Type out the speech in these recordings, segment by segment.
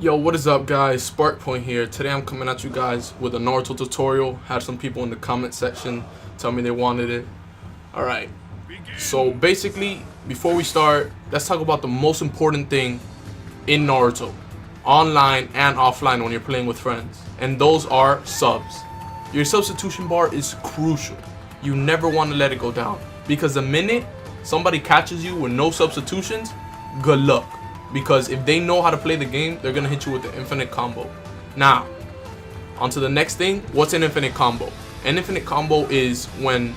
Yo, what is up guys, SparkPoint here. Today I'm coming at you guys with a Naruto tutorial. Had some people in the comment section tell me they wanted it. Alright, so basically, before we start, let's talk about the most important thing in Naruto, online and offline when you're playing with friends. And those are subs. Your substitution bar is crucial. You never want to let it go down, because the minute somebody catches you with no substitutions, good luck. Because if they know how to play the game, they're going to hit you with the infinite combo. Now, on to the next thing. What's an infinite combo? An infinite combo is when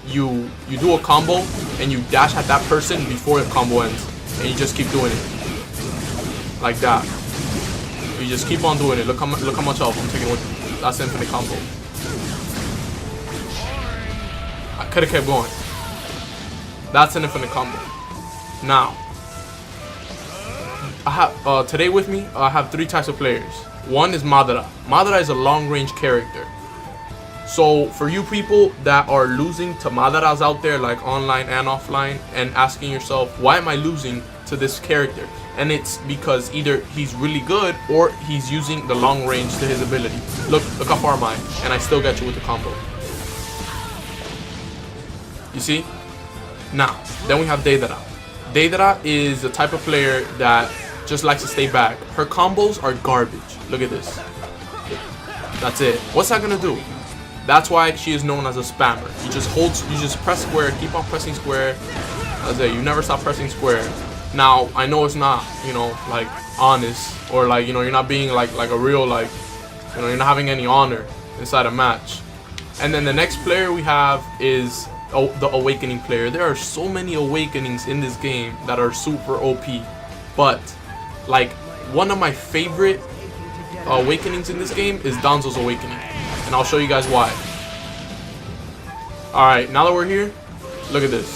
you do a combo and you dash at that person before the combo ends. And you just keep doing it. Like that. You just keep on doing it. Look how much health I'm taking with you. That's an infinite combo. I could have kept going. That's an infinite combo. Now, I have today with me, I have three types of players. One is Madara. Madara is a long-range character. So for you people that are losing to Madaras out there, like online and offline, and asking yourself, why am I losing to this character? And it's because either he's really good or he's using the long range to his ability. Look how far am I, and I still get you with the combo. You see? Now, then we have Deidara. Deidara is the type of player that just likes to stay back. Her combos are garbage. Look at this. That's it. What's that gonna do? That's why she is known as a spammer. You just press square, keep on pressing square. That's it. You never stop pressing square. Now, I know it's not, like honest, or like, you're not being like a real, like, you're not having any honor inside a match. And then the next player we have is the awakening player. There are so many awakenings in this game that are super OP, but like one of my favorite awakenings in this game is Danzo's awakening, and I'll show you guys why. Alright, now that we're here, look at this.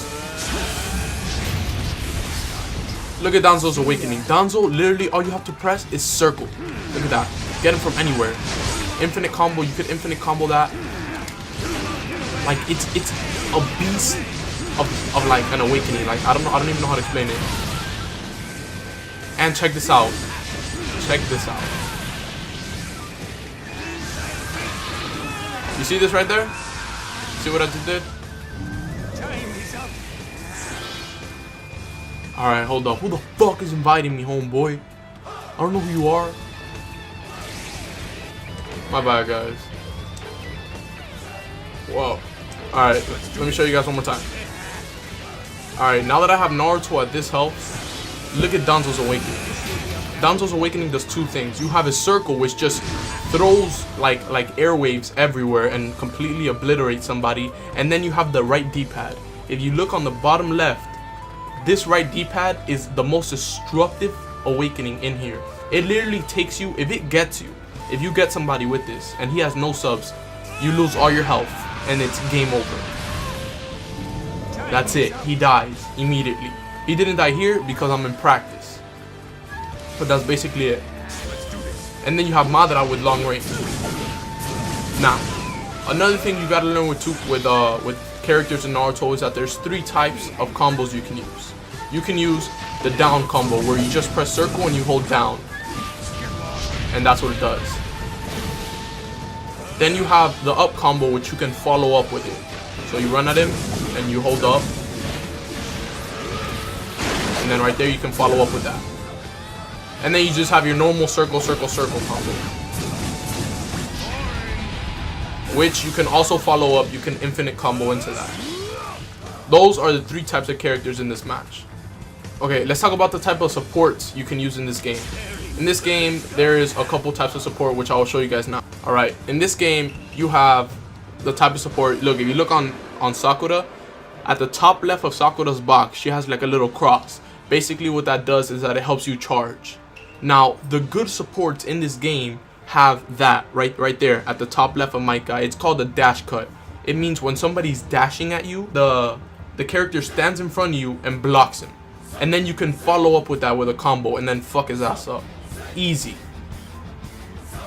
Look at Danzo's awakening. Danzo, literally all you have to press is circle. Look at that. Get him from anywhere. Infinite combo, you could infinite combo that. Like it's a beast of like an awakening. Like I don't even know how to explain it. And check this out. Check this out. You see this right there? See what I just did? Alright, hold up. Who the fuck is inviting me home, boy? I don't know who you are. My bad, guys. Whoa. Alright, let me show you guys one more time. Alright, now that I have Naruto at this health, look at Danzo's awakening. Danzo's awakening does two things. You have a circle which just throws like airwaves everywhere and completely obliterates somebody. And then you have the right D-pad. If you look on the bottom left, this right D-pad is the most destructive awakening in here. It literally takes you, if it gets you, if you get somebody with this and he has no subs, you lose all your health and it's game over. That's it. He dies immediately. He didn't die here because I'm in practice. But that's basically it. And then you have Madara with long range. Now, another thing you gotta learn with characters in Naruto is that there's three types of combos you can use. You can use the down combo where you just press circle and you hold down. And that's what it does. Then you have the up combo which you can follow up with it. So you run at him and you hold up. And then right there you can follow up with that. And then you just have your normal circle combo, which you can also follow up. You can infinite combo into that. Those are the three types of characters in this match. Okay, let's talk about the type of supports you can use in this game. In this game, there is a couple types of support, which I will show you guys now. Alright, in this game, you have the type of support. Look, if you look on Sakura, at the top left of Sakura's box, she has like a little cross. Basically, what that does is that it helps you charge. Now, the good supports in this game have that right there at the top left of my guy. It's called a dash cut. It means when somebody's dashing at you, the character stands in front of you and blocks him. And then you can follow up with that with a combo and then fuck his ass up. Easy.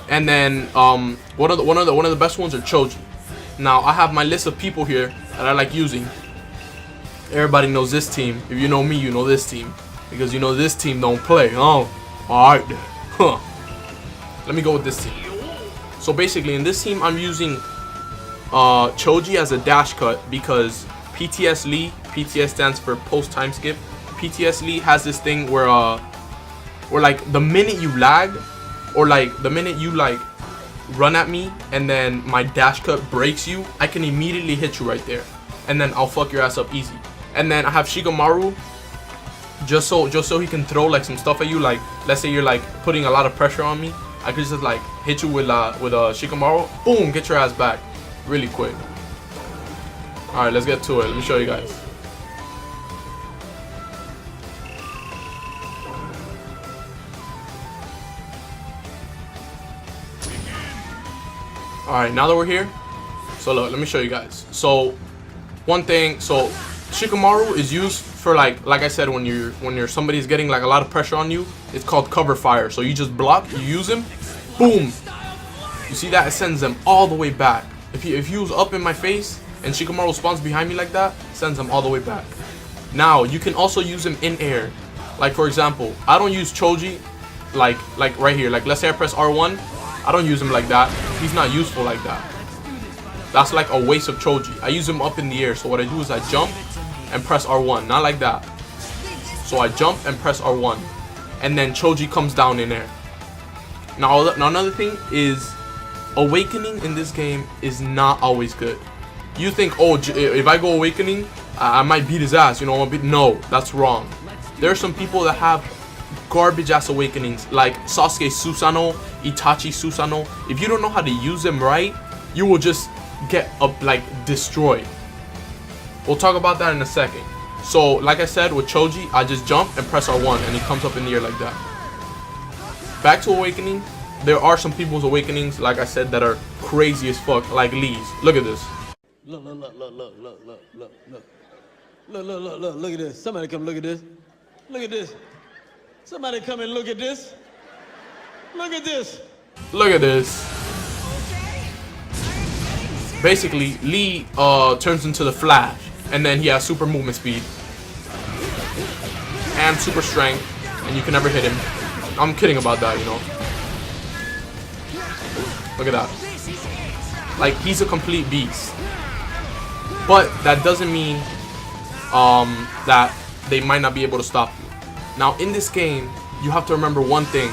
And then one of the best ones are Choji. Now, I have my list of people here that I like using. Everybody knows this team. If you know me, you know this team. Because you know this team don't play. Oh, alright then. Huh. Let me go with this team. So basically in this team I'm using Choji as a dash cut because PTS Lee, PTS stands for post time skip. PTS Lee has this thing where like the minute you lag, or like the minute you like run at me and then my dash cut breaks you, I can immediately hit you right there, and then I'll fuck your ass up easy. And then I have Shikamaru just so he can throw like some stuff at you. Like let's say you're like putting a lot of pressure on me, I could just like hit you with Shikamaru, boom, get your ass back really quick. All right, let's get to it. Let me show you guys. Alright, now that we're here, so look, let me show you guys. So one thing, so Shikamaru is used for like I said, when you're somebody's getting like a lot of pressure on you, it's called cover fire. So you just block, you use him, boom. You see that? It sends them all the way back. If he was up in my face and Shikamaru spawns behind me like that, it sends them all the way back. Now you can also use him in air. Like for example, I don't use Choji like right here. Like let's say I press R1, I don't use him like that. He's not useful like that. That's like a waste of Choji. I use him up in the air. So what I do is I jump and press R1. Not like that. So I jump and press R1. And then Choji comes down in air. Now another thing is, awakening in this game is not always good. You think, oh, if I go awakening, I might beat his ass. You know, no, that's wrong. There are some people that have garbage ass awakenings, like Sasuke Susanoo, Itachi Susanoo. If you don't know how to use them right, you will just get up like destroyed. We'll talk about that in a second. So like I said, with Choji, I just jump and press R1 and he comes up in the air like that. Back to awakening, there are some people's awakenings, like I said, that are crazy as fuck, like Lee's. Look at this. Look at this. Somebody come look at this. Look at this. Somebody come and look at this. Look at this. Look at this. Basically, Lee turns into the Flash, and then he has super movement speed and super strength, and you can never hit him. I'm kidding about that, you know. Look at that. Like, he's a complete beast. But that doesn't mean that they might not be able to stop you. Now, in this game, you have to remember one thing.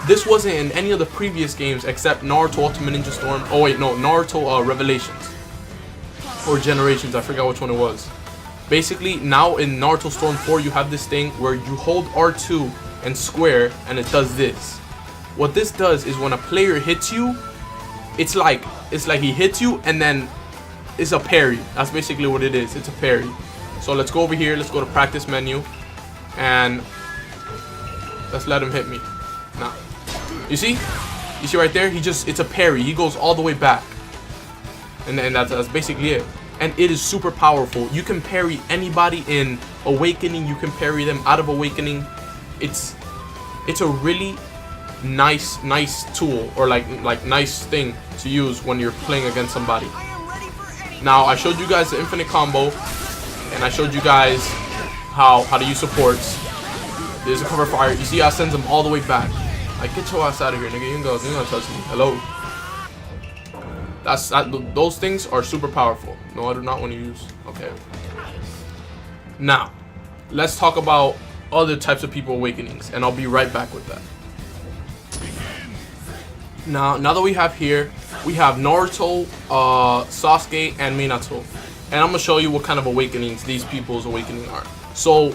This wasn't in any of the previous games except Naruto Ultimate Ninja Storm. Oh wait, no, Naruto Revelations. Or Generations, I forgot which one it was. Basically, now in Naruto Storm 4, you have this thing where you hold R2 and square, and it does this. What this does is when a player hits you, it's like he hits you and then it's a parry. That's basically what it is. It's a parry. So let's go over here. Let's go to practice menu, and let's let him hit me. Now, you see right there? It's a parry. He goes all the way back, and that's basically it. And it is super powerful. You can parry anybody in Awakening. You can parry them out of Awakening. It's a really nice tool, or like nice thing to use when you're playing against somebody. Now, I showed you guys the infinite combo, and I showed you guys how to use supports. There's a cover fire. You see how it sends them all the way back. Like, get your ass out of here, nigga. You ain't gonna touch me. Hello. Those things are super powerful. No, I do not want to use. Okay. Now, let's talk about other types of people awakenings, and I'll be right back with that. Now that we have here, we have Naruto, Sasuke, and Minato, and I'm gonna show you what kind of awakenings these people's awakening are. So,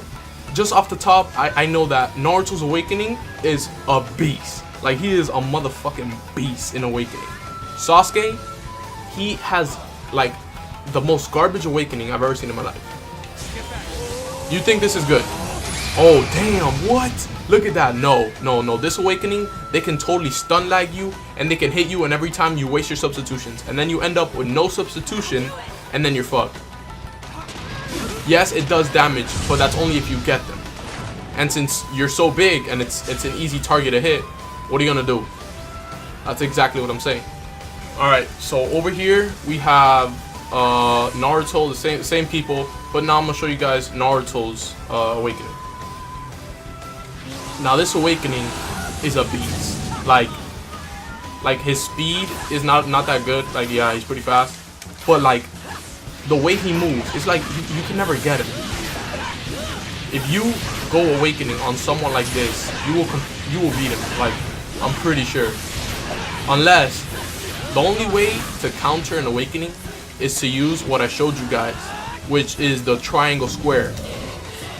just off the top, I know that Naruto's awakening is a beast. Like, he is a motherfucking beast in awakening. Sasuke, he has like the most garbage awakening I've ever seen in my life. You think this is good? Oh damn, what? Look at that. No. This awakening, they can totally stun lag you, and they can hit you, and every time you waste your substitutions, and then you end up with no substitution, and then you're fucked. Yes, it does damage, but that's only if you get them. And since you're so big and it's an easy target to hit, what are you gonna do? That's exactly what I'm saying. Alright, so over here we have Naruto, the same people, but now I'm gonna show you guys Naruto's awakening. Now this awakening is a beast. Like, Like his speed is not that good. Like yeah, he's pretty fast, but like the way he moves, it's like you can never get him. If you go awakening on someone like this, you will beat him. Like I'm pretty sure. Unless the only way to counter an awakening is to use what I showed you guys, which is the triangle square.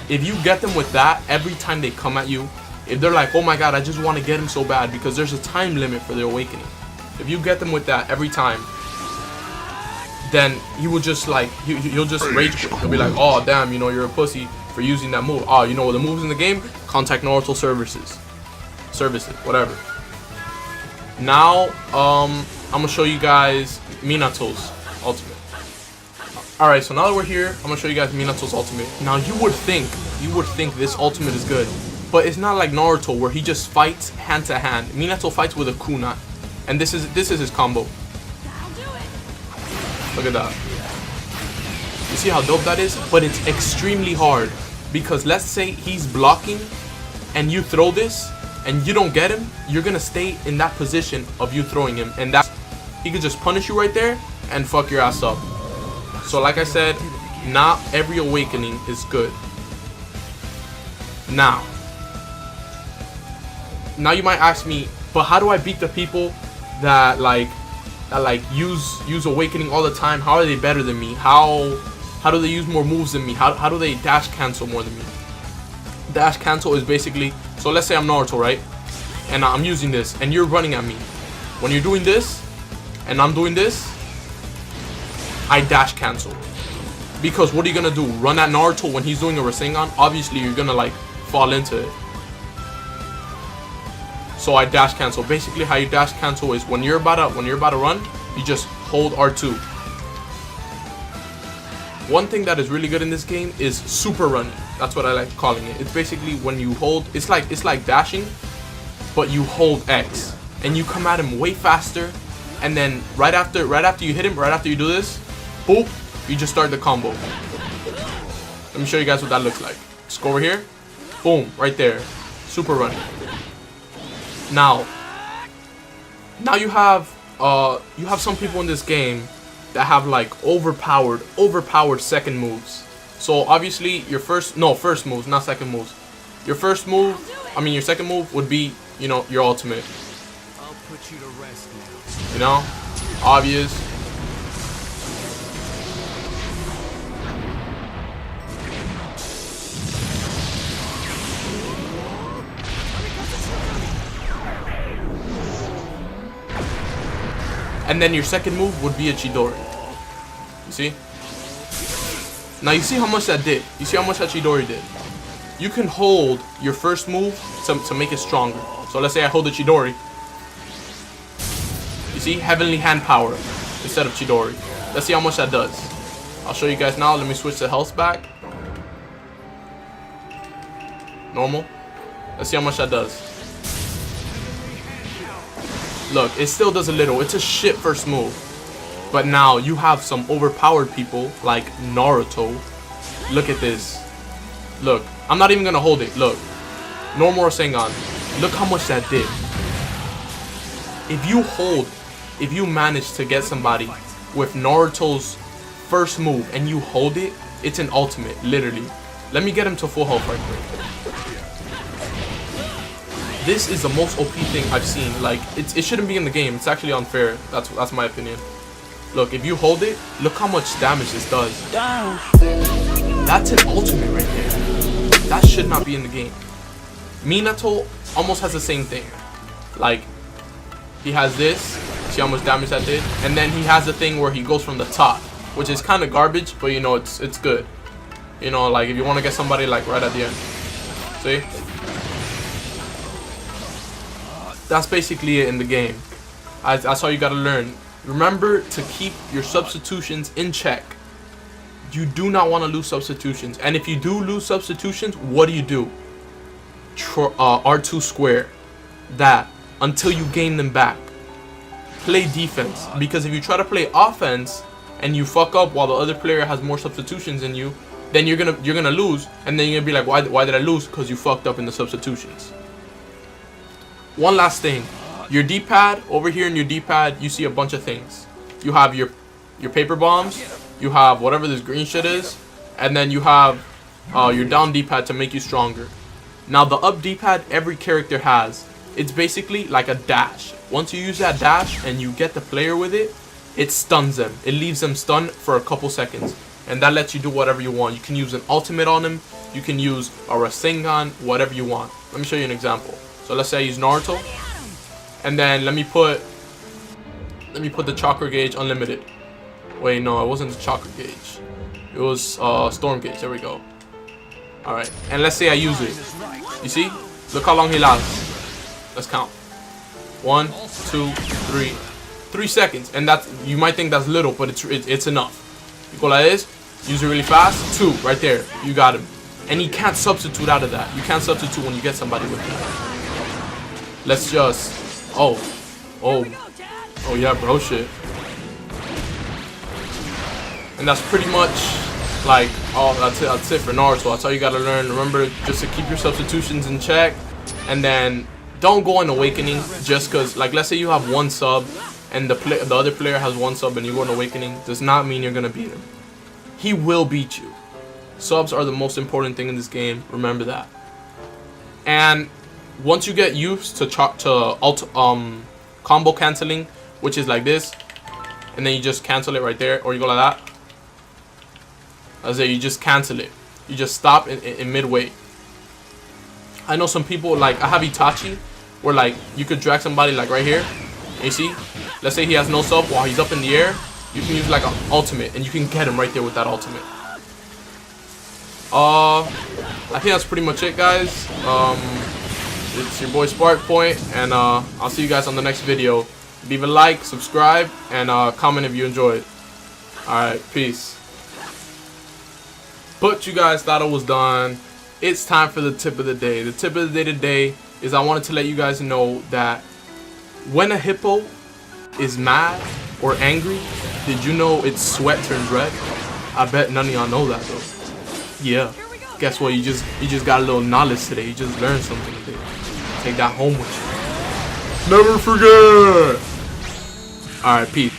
If you get them with that, every time they come at you, if they're like, oh my god, I just want to get him so bad, because there's a time limit for their awakening. If you get them with that every time, then he will just like, he'll just rage quit. He'll be like, oh damn, you know, you're a pussy for using that move. Oh, you know the moves in the game? Contact Naruto services, whatever. Now, I'm gonna show you guys Minato's ultimate. Alright, so now that we're here, I'm gonna show you guys Minato's ultimate. Now you would think this ultimate is good, but it's not like Naruto where he just fights hand to hand. Minato fights with a kunai, and this is his combo. Look at that. You see how dope that is? But it's extremely hard, because let's say he's blocking and you throw this and you don't get him, you're gonna stay in that position of you throwing him, and that he could just punish you right there and fuck your ass up. So like I said, not every awakening is good. Now you might ask me, but how do I beat the people that use awakening all the time? How are they better than me? How do they use more moves than me? How do they dash cancel more than me? Dash cancel is basically, so let's say I'm Naruto, right? And I'm using this and you're running at me. When you're doing this and I'm doing this, I dash cancel. Because what are you gonna do? Run at Naruto when he's doing a Rasengan? Obviously you're gonna like fall into it. So I dash cancel. Basically how you dash cancel is when you're about to run, you just hold R2. One thing that is really good in this game is super running. That's what I like calling it. It's basically when you hold, it's like dashing, but you hold X and you come at him way faster, and then right after you hit him, right after you do this, boop, you just start the combo. Let me show you guys what that looks like. Just go over here, boom, right there, super running. Now you have some people in this game that have like overpowered second moves. So obviously your first moves, not second moves. Your second move would be, you know, your ultimate. I'll put you to rest now. You know, obvious. And then your second move would be a Chidori. You see? Now you see how much that did. You see how much that Chidori did. You can hold your first move to make it stronger. So let's say I hold the Chidori. You see? Heavenly Hand Power instead of Chidori. Let's see how much that does. I'll show you guys now. Let me switch the health back. Normal. Let's see how much that does. Look, it still does a little. It's a shit first move. But now you have some overpowered people like Naruto. Look at this. Look, I'm not even gonna hold it. Look, normal Rasengan. Look how much that did. If you manage to get somebody with Naruto's first move and you hold it, it's an ultimate, literally. Let me get him to full health right quick. This is the most OP thing I've seen. Like, it shouldn't be in the game. It's actually unfair. That's my opinion. Look, if you hold it, look how much damage this does. That's an ultimate right there. That should not be in the game. Minato almost has the same thing. Like, he has this. See how much damage that did? And then he has the thing where he goes from the top, which is kind of garbage, but you know, it's good. You know, like if you want to get somebody like right at the end. See? That's basically it in the game. That's all you gotta learn. Remember to keep your substitutions in check. You do not want to lose substitutions. And if you do lose substitutions, what do? R2 square. That. Until you gain them back. Play defense. Because if you try to play offense and you fuck up while the other player has more substitutions than you, then you're gonna lose. And then you're gonna be like, why did I lose? Because you fucked up in the substitutions. One last thing. Your D-pad, over here in your D-pad, you see a bunch of things. You have your paper bombs, you have whatever this green shit is, and then you have your down D-pad to make you stronger. Now the up D-pad, every character has. It's basically like a dash. Once you use that dash and you get the player with it, it stuns them. It leaves them stunned for a couple seconds. And that lets you do whatever you want. You can use an ultimate on him. You can use a Rasengan, whatever you want. Let me show you an example. So let's say I use Naruto. And then let me put the chakra gauge unlimited. Wait, no, it wasn't the chakra gauge. It was storm gauge. There we go. Alright. And let's say I use it. You see? Look how long he lasts. Let's count. 1, 2, 3. 3 seconds. And that's, you might think that's little, but it's enough. You go like this, use it really fast. 2, right there. You got him. And he can't substitute out of that. You can't substitute when you get somebody with it. Let's just... Oh yeah, bro, shit. And that's pretty much like, oh, that's it for Naruto. That's all you gotta learn. Remember, just to keep your substitutions in check, and then don't go on Awakening just because, like, let's say you have 1 sub and the other player has 1 sub and you go on Awakening, does not mean you're gonna beat him. He will beat you. Subs are the most important thing in this game. Remember that. And once you get used to combo canceling, which is like this, and then you just cancel it right there, or you go like that. As you just cancel it. You just stop in midway. I know some people, like, I have Itachi, where, like, you could drag somebody, like, right here. And you see? Let's say he has no sub while he's up in the air. You can use, like, an ultimate, and you can get him right there with that ultimate. I think that's pretty much it, guys. It's your boy Spark Point, and I'll see you guys on the next video. Leave a like, subscribe, and comment if you enjoyed. Alright, peace. But you guys thought it was done. It's time for the tip of the day. The tip of the day today is I wanted to let you guys know that when a hippo is mad or angry, did you know its sweat turns red? I bet none of y'all know that though. Yeah. Guess what? You just got a little knowledge today. You just learned something today. Take that home with you. Never forget. Alright, peace.